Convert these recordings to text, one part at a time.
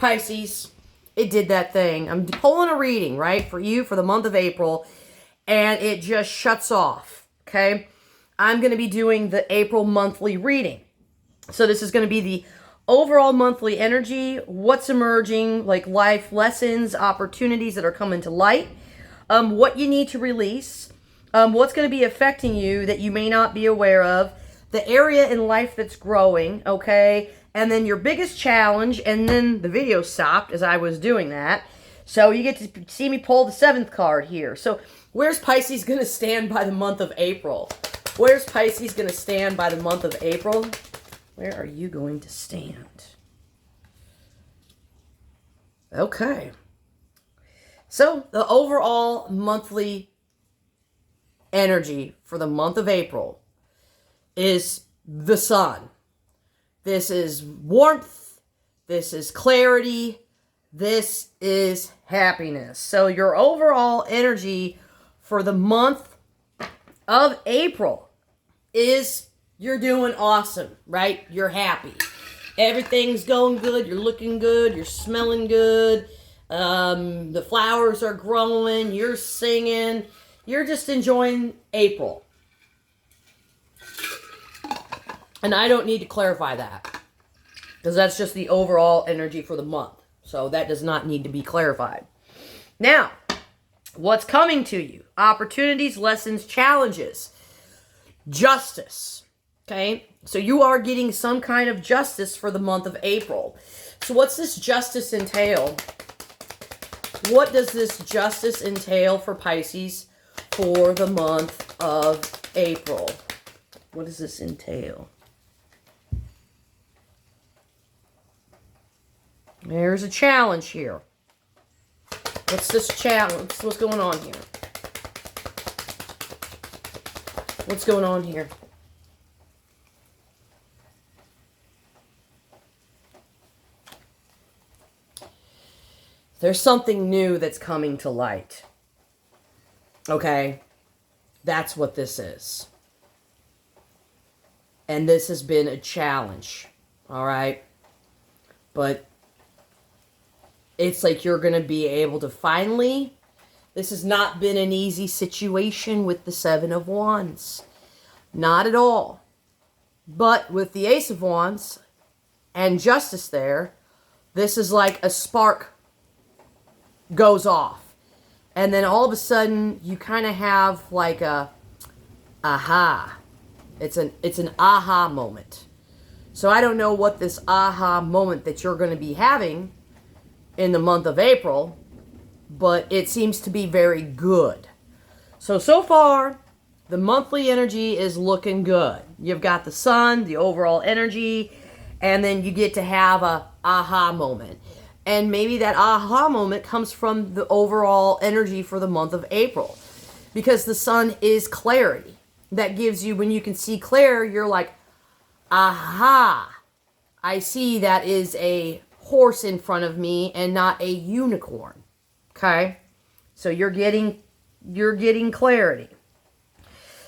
Pisces, it did that thing. I'm pulling a reading, right, for you for the month of April, and it just shuts off, okay? I'm going to be doing the April monthly reading. So this is going to be the overall monthly energy, what's emerging, like life lessons, opportunities that are coming to light, what you need to release, what's going to be affecting you that you may not be aware of, the area in life that's growing, okay? And then your biggest challenge, and then the video stopped as I was doing that. So you get to see me pull the 7th card here. So where's Pisces going to stand by the month of April? Where's Pisces going to stand by the month of April? Where are you going to stand? Okay. So the overall monthly energy for the month of April is the sun. This is warmth. This is clarity. This is happiness. So your overall energy for the month of April is you're doing awesome, right? You're happy. Everything's going good. You're looking good. You're smelling good. The flowers are growing. You're singing. You're just enjoying April. And I don't need to clarify that, because that's just the overall energy for the month. So that does not need to be clarified. Now, what's coming to you? Opportunities, lessons, challenges, justice. Okay, so you are getting some kind of justice for the month of April. So what's this justice entail? What does this justice entail for Pisces for the month of April? What does this entail? There's a challenge here. What's this challenge? What's going on here? What's going on here? There's something new that's coming to light. Okay? That's what this is. And this has been a challenge. All right? But it's like you're going to be able to finally... This has not been an easy situation with the 7 of Wands. Not at all. But with the Ace of Wands and Justice there, this is like a spark goes off. And then all of a sudden, you kind of have like a aha. It's an aha moment. So I don't know what this aha moment that you're going to be having in the month of April, but it seems to be very good. So far, the monthly energy is looking good. You've got the sun, the overall energy, and then you get to have a aha moment. And maybe that aha moment comes from the overall energy for the month of April. Because the sun is clarity. That gives you, when you can see clear, you're like, aha, I see that is a horse in front of me and not a unicorn. Okay? So you're getting clarity.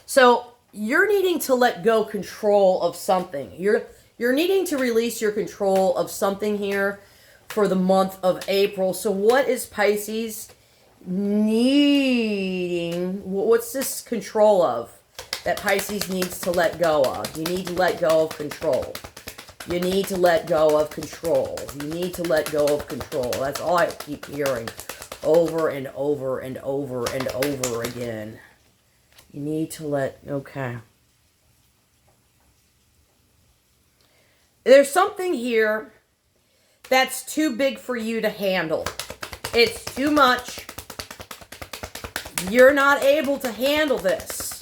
So you're needing to let go control of something. You're needing to release your control of something here for the month of April. So what is Pisces needing? What's this control of that Pisces needs to let go of? You need to let go of control. You need to let go of control. You need to let go of control. That's all I keep hearing over and over and over and over again. You need to let, okay. There's something here that's too big for you to handle. It's too much. You're not able to handle this.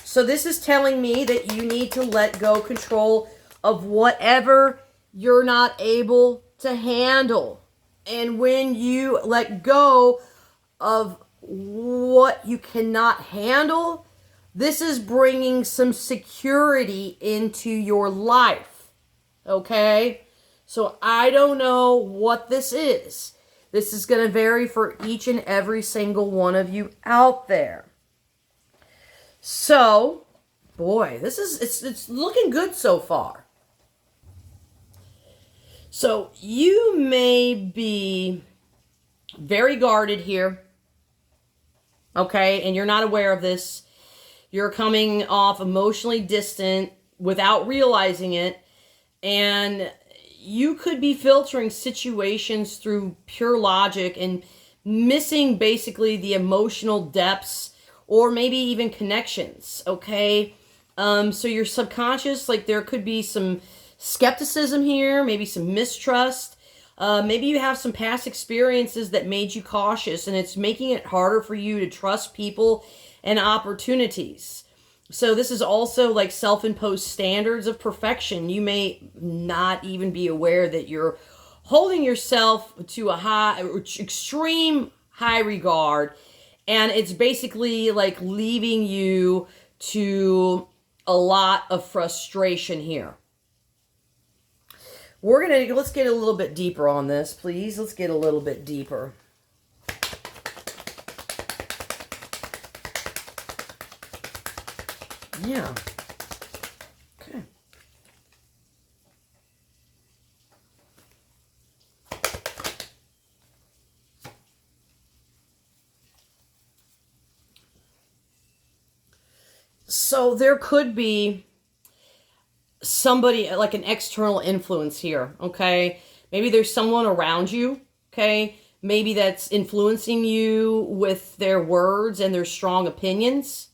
So this is telling me that you need to let go control of whatever you're not able to handle. And when you let go of what you cannot handle, this is bringing some security into your life. Okay? So I don't know what this is. This is going to vary for each and every single one of you out there. So, boy, it's looking good so far. So you may be very guarded here, okay? And you're not aware of this. You're coming off emotionally distant without realizing it. And you could be filtering situations through pure logic and missing basically the emotional depths or maybe even connections, okay? So your subconscious, like there could be some skepticism here, maybe some mistrust. Maybe you have some past experiences that made you cautious and it's making it harder for you to trust people and opportunities. So this is also like self-imposed standards of perfection. You may not even be aware that you're holding yourself to a extreme high regard, and it's basically like leaving you to a lot of frustration here. Let's get a little bit deeper on this, please. Let's get a little bit deeper. Yeah. Okay. So there could be somebody, like an external influence here, okay? Maybe there's someone around you, okay? Maybe that's influencing you with their words and their strong opinions,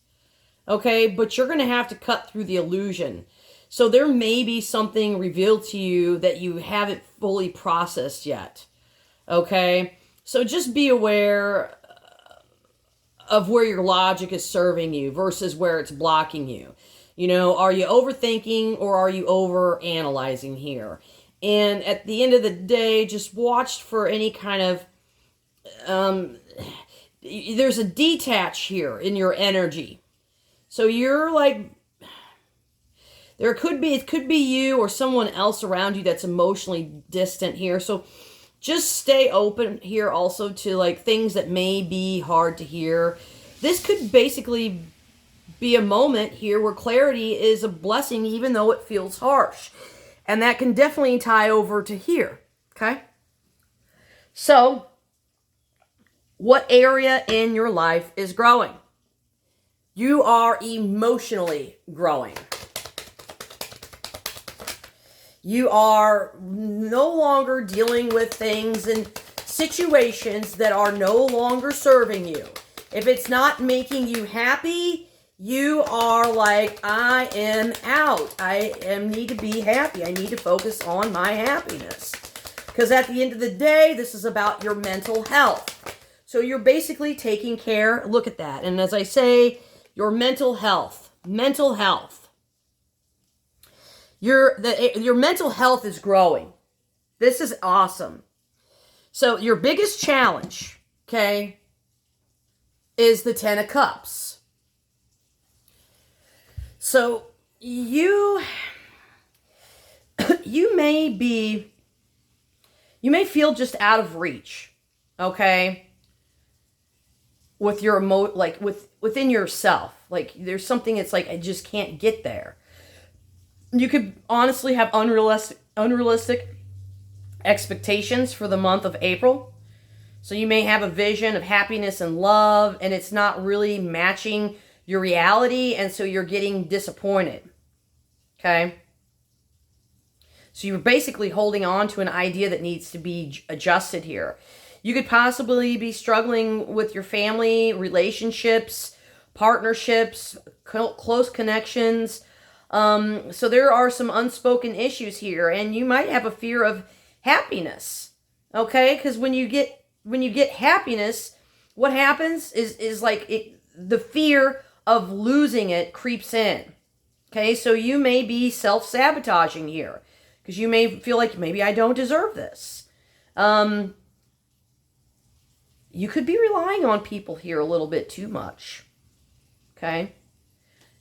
okay? But you're going to have to cut through the illusion. So there may be something revealed to you that you haven't fully processed yet, okay? So just be aware of where your logic is serving you versus where it's blocking you. You know, are you overthinking or are you over analyzing here? And at the end of the day, just watch for any kind of, there's a detach here in your energy. So you're like, it could be you or someone else around you that's emotionally distant here. So just stay open here also to like things that may be hard to hear. This could basically be a moment here where clarity is a blessing even though it feels harsh. And that can definitely tie over to here, okay? So, what area in your life is growing? You are emotionally growing. You are no longer dealing with things and situations that are no longer serving you. If it's not making you happy, you are like, I am out. Need to be happy. I need to focus on my happiness. Because at the end of the day, this is about your mental health. So you're basically taking care. Look at that. And as I say, your mental health. Mental health. Your mental health is growing. This is awesome. So your biggest challenge, okay, is the Ten of Cups. So you may feel just out of reach, okay, with your within yourself. Like there's something it's like I just can't get there. You could honestly have unrealistic expectations for the month of April. So you may have a vision of happiness and love, and it's not really matching your reality, and so you're getting disappointed. Okay? So you're basically holding on to an idea that needs to be adjusted here. You could possibly be struggling with your family, relationships, partnerships, close connections. So there are some unspoken issues here, and you might have a fear of happiness. Okay? Because when you get happiness, what happens is like the fear of losing it creeps in. Okay, so you may be self-sabotaging here because you may feel like maybe I don't deserve this. You could be relying on people here a little bit too much. Okay,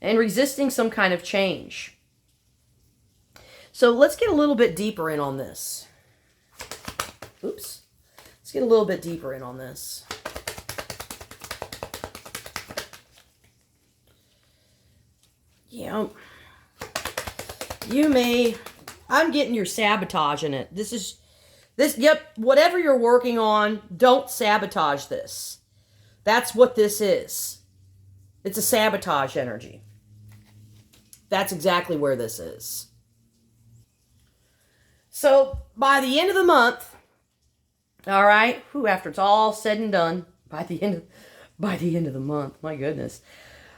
and resisting some kind of change. So let's get a little bit deeper in on this. Oops. Let's get a little bit deeper in on this. Yeah, you may I'm getting you're sabotaging it. Yep, whatever you're working on, don't sabotage this. That's what this is. It's a sabotage energy. That's exactly where this is. So by the end of the month, all right, after it's all said and done, by the end of the month, my goodness,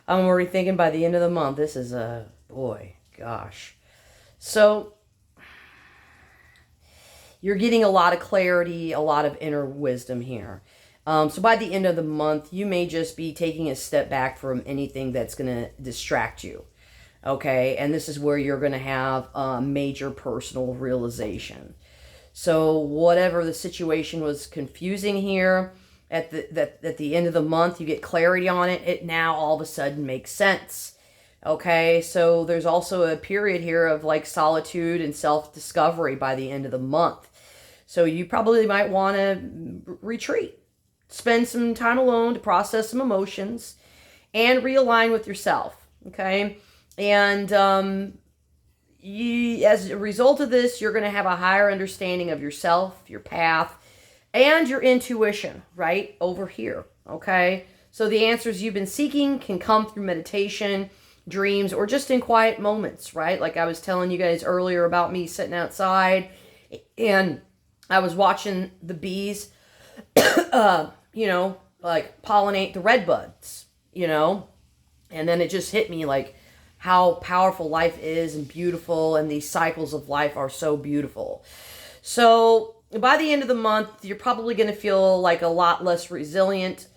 I'm already thinking by the end of the month, this is boy, gosh. So you're getting a lot of clarity, a lot of inner wisdom here. So by the end of the month, you may just be taking a step back from anything that's going to distract you. Okay, and this is where you're going to have a major personal realization. So whatever the situation was confusing here, at the end of the month, you get clarity on it. It now all of a sudden makes sense. Okay, so there's also a period here of like solitude and self-discovery by the end of the month. So you probably might want to retreat. Spend some time alone to process some emotions and realign with yourself. Okay, and as a result of this, you're going to have a higher understanding of yourself, your path, and your intuition right over here. Okay, so the answers you've been seeking can come through meditation, dreams, or just in quiet moments, right? Like I was telling you guys earlier about me sitting outside and I was watching the bees, like pollinate the red buds, and then it just hit me like how powerful life is and beautiful, and these cycles of life are so beautiful. So by the end of the month, you're probably going to feel like a lot less resilient,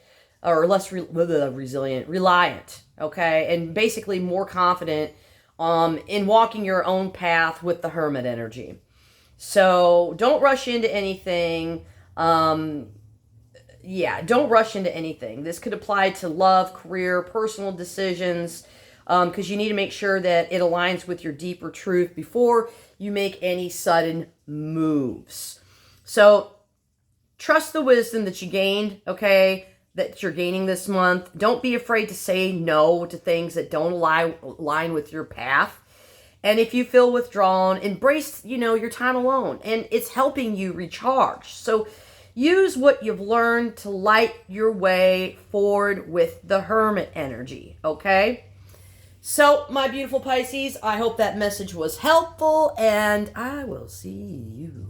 or less reliant, okay? And basically more confident in walking your own path with the Hermit energy. So don't rush into anything. Don't rush into anything. This could apply to love, career, personal decisions, because you need to make sure that it aligns with your deeper truth before you make any sudden moves. So trust the wisdom that you gained, okay, that you're gaining this month. Don't be afraid to say no to things that don't align with your path. And if you feel withdrawn, embrace, your time alone. And it's helping you recharge. So use what you've learned to light your way forward with the Hermit energy, okay? So, my beautiful Pisces, I hope that message was helpful, and I will see you